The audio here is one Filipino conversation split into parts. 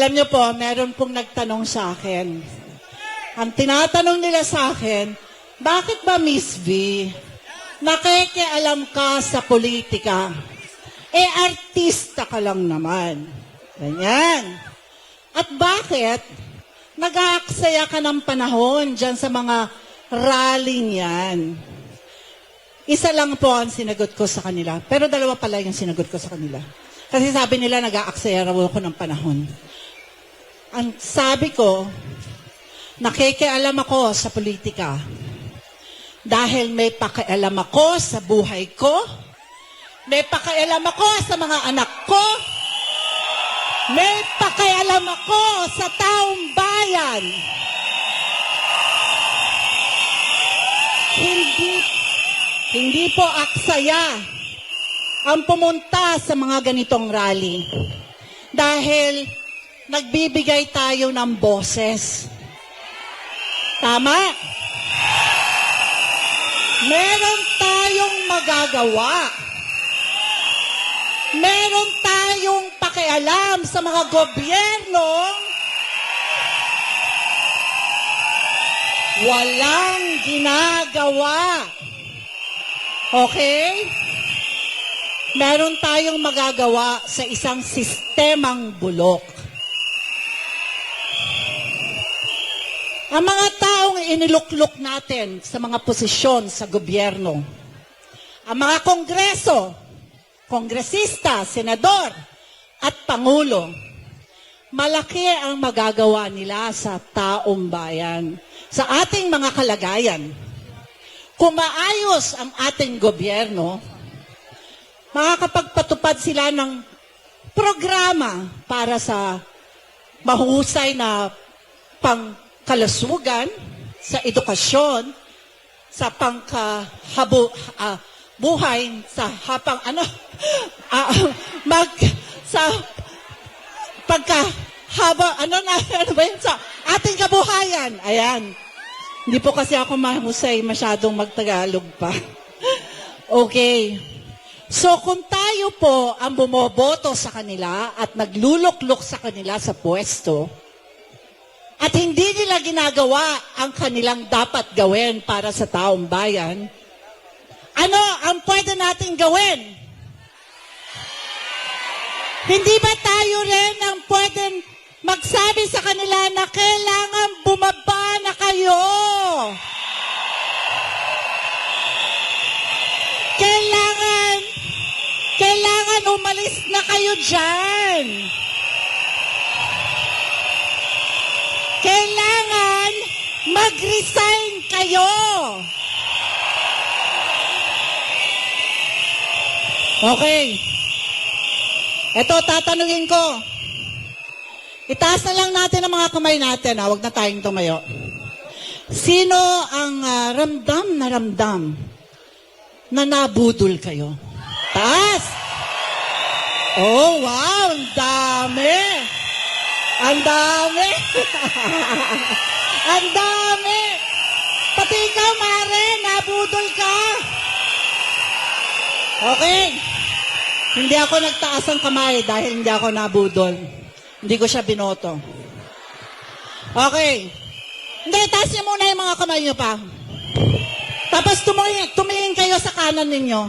Alam niyo po, meron pong nagtanong sa akin. Ang tinatanong nila sa akin, bakit ba Miss V, nakikialam ka sa politika? Artista ka lang naman. Ganyan. At bakit nag-aaksaya ka ng panahon dyan sa mga rallying yan? Isa lang po ang sinagot ko sa kanila. Pero dalawa pala yung sinagot ko sa kanila. Kasi sabi nila, nag-aaksaya raw ako ng panahon. Ang sabi ko, nakikialam ako sa politika. Dahil may pakialam ako sa buhay ko. May pakialam ako sa mga anak ko. May pakialam ako sa taong bayan. Hindi po aksaya ang pumunta sa mga ganitong rally. Dahil nagbibigay tayo ng boses. Tama? Meron tayong magagawa. Meron tayong pakialam sa mga gobyernong walang ginagawa. Okay? Meron tayong magagawa sa isang sistemang bulok. Ang mga taong inilukluk natin sa mga posisyon sa gobyerno, ang mga kongreso, kongresista, senador, at pangulo, malaki ang magagawa nila sa taong bayan, sa ating mga kalagayan. Kung maayos ang ating gobyerno, makakapagpatupad sila ng programa para sa mahusay na pangkalusugan, sa edukasyon, sa buhay, sa sa ating kabuhayan. Ayan. Hindi po kasi ako mahusay masyadong magtagalog pa. Okay. So kung tayo po ang bumoboto sa kanila at nagluluklok sa kanila sa pwesto, at hindi nila ginagawa ang kanilang dapat gawin para sa taong bayan, ano ang pwede natin gawin? Hindi ba tayo rin ang pwedeng magsabi sa kanila na kailangan bumaba na kayo? Kailangan umalis na kayo dyan. Kailangan mag-resign kayo. Okay. Ito, tatanungin ko. Itaas na lang natin ang mga kamay natin. Huwag na tayong tumayo. Sino ang ramdam na nabudol kayo? Taas! Oh, wow! Ang dami! Ang dami! Ang dami! Pati ikaw, Mare, nabudol ka! Okay. Hindi ako nagtaas ang kamay dahil hindi ako nabudol. Hindi ko siya binoto. Okay. Hindi, taas niyo muna yung mga kamay niyo pa. Tapos tumingin kayo sa kanan ninyo.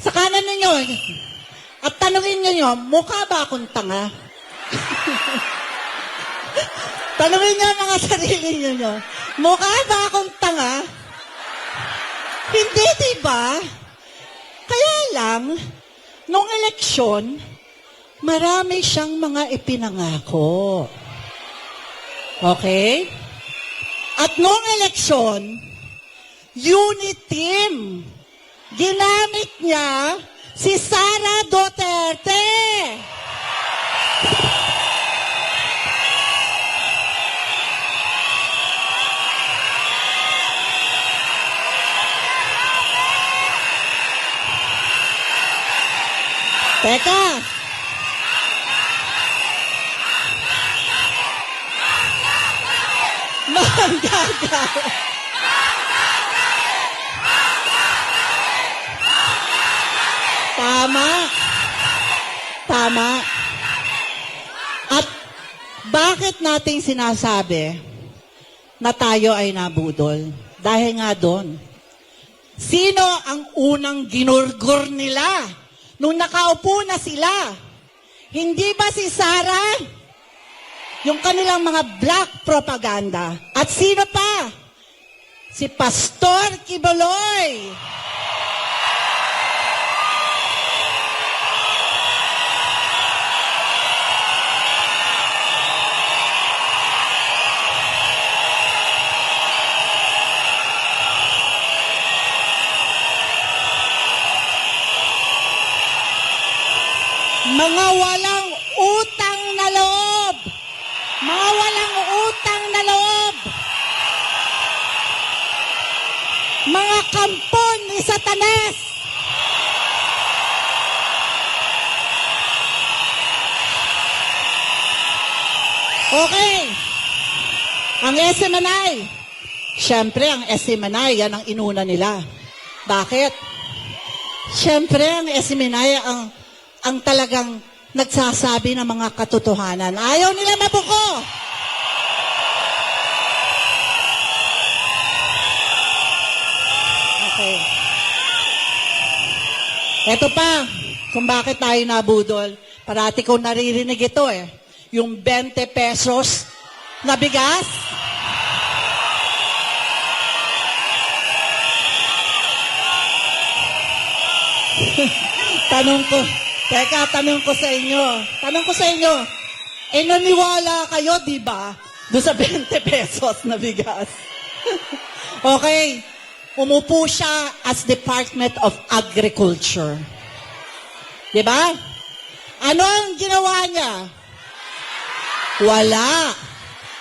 Sa kanan ninyo. At tanungin niyo, mukha ba akong tanga? Tanungin niyo mga sarili niyo. Mukha ba akong tanga? Hindi, diba? Kaya lang, nung eleksyon, marami siyang mga ipinangako. Okay? At nung eleksyon, unit team. Ginamit niya si Sara Duterte. Teka. Manggagawa. Tama. Tama. At Bakit nating sinasabi na tayo ay nabudol? Dahil nga doon. Sino ang unang ginurgur nila nung nakaupo na sila? Hindi ba si Sara? Yung kanilang mga black propaganda. At sino pa? Si Pastor Quiboloy. Mga walang utang na loob. Mga walang utang na loob. Mga kampon ni Satanas. Okay. Ang SMNI. Siyempre, ang SMNI, yan ang inuna nila. Bakit? Siyempre, ang SMNI ang talagang nagsasabi ng mga katotohanan. Ayaw nila mabuko. Okay. Ito pa, kung bakit tayo nabudol. Parati ko naririnig ito eh. Yung 20 pesos na bigas. Tanong ko sa inyo. Naniwala kayo, di ba? Doon sa 20 pesos na bigas. Okay. Umupo siya as Department of Agriculture. Di ba? Ano ang ginawa niya?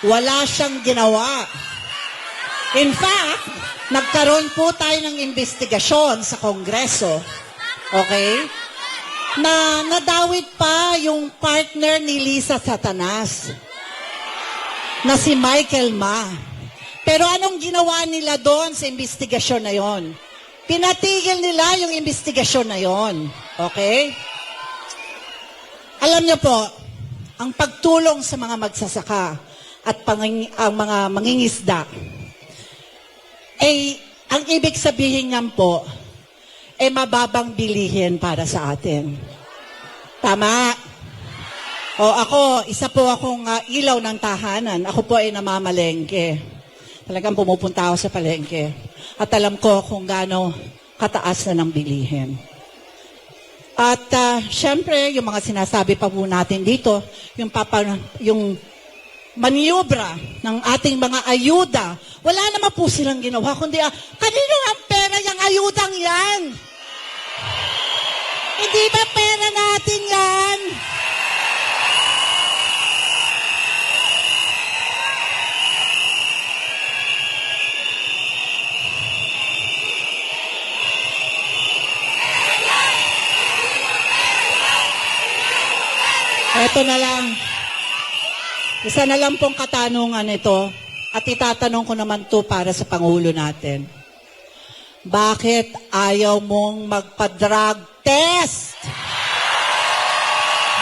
Wala siyang ginawa. In fact, nagkaroon po tayo ng investigasyon sa Kongreso. Okay? Na nadawit pa yung partner ni Lisa Satanas na si Michael Ma. Pero anong ginawa nila doon sa investigasyon na yon? Pinatigil nila yung investigasyon na yon. Okay? Alam niyo po, ang pagtulong sa mga magsasaka at ang mga mangingisda, ang ibig sabihin niyan po, mababang bilihin para sa atin. Tama. O ako, isa po akong ilaw ng tahanan. Ako po ay namamalengke. Talagang pumupunta ako sa palengke. At alam ko kung gaano kataas na ng bilihin. At syempre, yung mga sinasabi pa po natin dito, yung maniobra ng ating mga ayuda, wala naman po silang ginawa, kundi kanino ang pera yung ayudang yan? Hindi ba pera natin yan? Ito na lang. Isa na lang pong katanungan ito at itatanong ko naman to para sa Pangulo natin. Bakit ayaw mong magpa-drug test?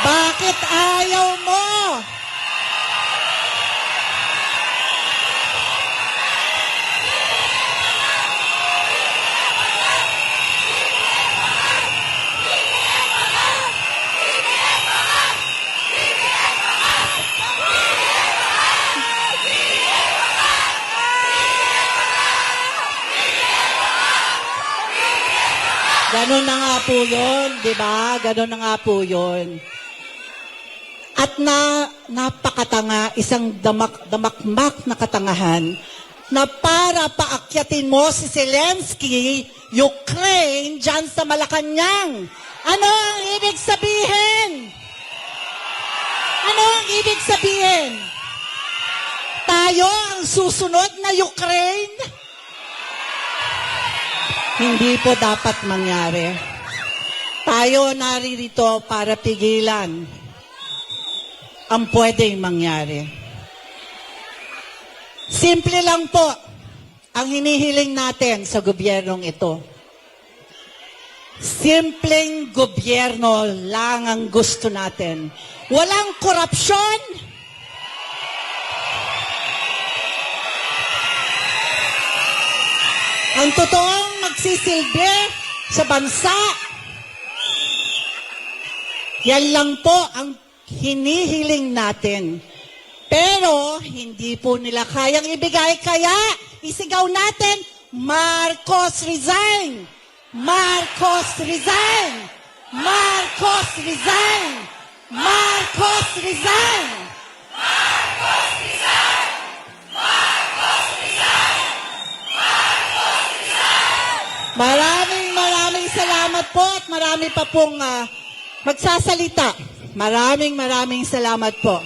Bakit ayaw mo? Ganun na nga po yun, di ba? Ganun na nga po yun. At napakatanga, isang damakmak na katangahan na para paakyatin mo si Zelensky, Ukraine, dyan sa Malacanang. Ano ang ibig sabihin? Ano ang ibig sabihin? Tayo ang susunod na Ukraine? Hindi po dapat mangyari. Tayo naririto para pigilan ang pwedeng mangyari. Simple lang po ang hinihiling natin sa gobyernong ito. Simpleng gobyerno lang ang gusto natin. Walang korupsyon, Ang totoong magsisilbi sa bansa. Yan lang po ang hinihiling natin. Pero hindi po nila kayang ibigay, kaya isigaw natin, Marcos resign! Marcos resign! Marcos resign! Marcos resign! Marcos resign! Marcos resign! Marcos resign! Maraming salamat po at marami pa pong magsasalita. Maraming salamat po.